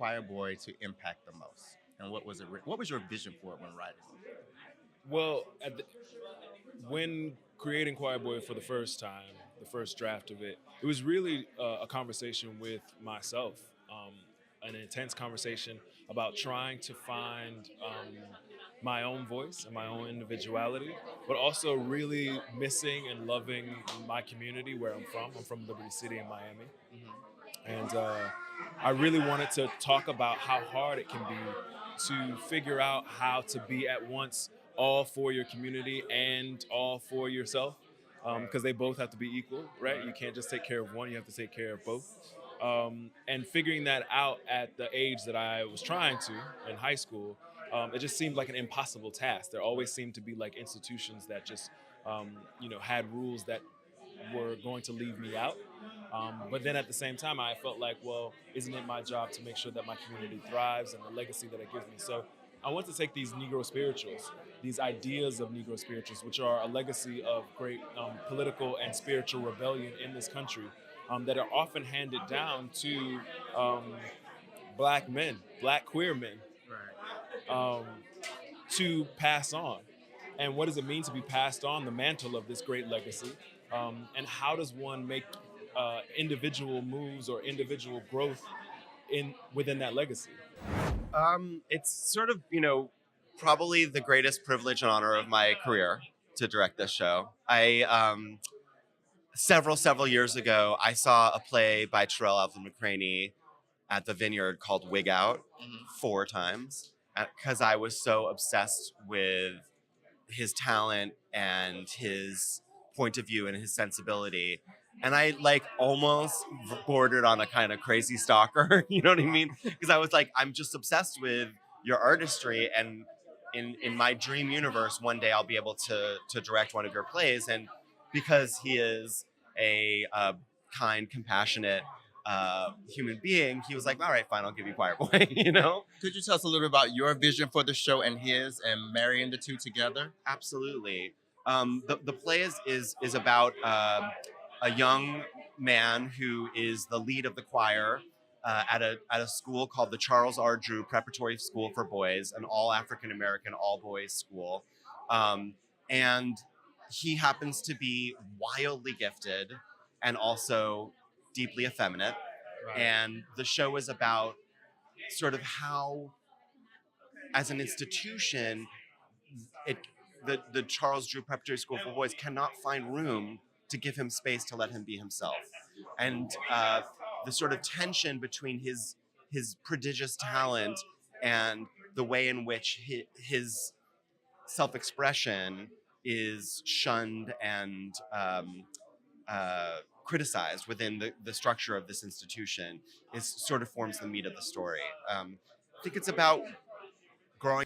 Choir Boy to impact the most? And what was it? What was your vision for it when writing? Well, when creating Choir Boy for the first time, the first draft of it, it was really a conversation with myself, an intense conversation about trying to find my own voice and my own individuality, but also really missing and loving my community where I'm from. I'm from Liberty City in Miami. And I really wanted to talk about how hard it can be to figure out how to be at once all for your community and all for yourself, because they both have to be equal, right? You can't just take care of one, you have to take care of both. And figuring that out at the age that I was trying to in high school, it just seemed like an impossible task. There always seemed to be like institutions that just, had rules that were going to leave me out. But then at the same time, I felt like, well, isn't it my job to make sure that my community thrives and the legacy that it gives me? So I want to take these Negro spirituals, these ideas of Negro spirituals, which are a legacy of great political and spiritual rebellion in this country, that are often handed down to um, black men, black queer men, um, to pass on. And what does it mean to be passed on the mantle of this great legacy? And how does one make individual moves or individual growth within that legacy? It's sort of, probably the greatest privilege and honor of my career to direct this show. Several years ago, I saw a play by Tarell Alvin McCraney at the Vineyard called Wig Out 4 times because I was so obsessed with his talent and his point of view and his sensibility. And I almost bordered on a kind of crazy stalker, you know what I mean? Because I was like, I'm just obsessed with your artistry, and in my dream universe, one day I'll be able to direct one of your plays. And because he is a kind, compassionate human being, he was like, all right, fine, I'll give you Choir Boy, Could you tell us a little bit about your vision for the show and his, and marrying the two together? Absolutely. The play is about a young man who is the lead of the choir at a school called the Charles R. Drew Preparatory School for Boys, an all African American, all boys school, and he happens to be wildly gifted and also deeply effeminate. Right. And the show is about sort of how, as an institution, the Charles Drew Preparatory School for Boys cannot find room to give him space to let him be himself. And the sort of tension between his prodigious talent and the way in which his self-expression is shunned and criticized within the structure of this institution is sort of forms the meat of the story. I think it's about growing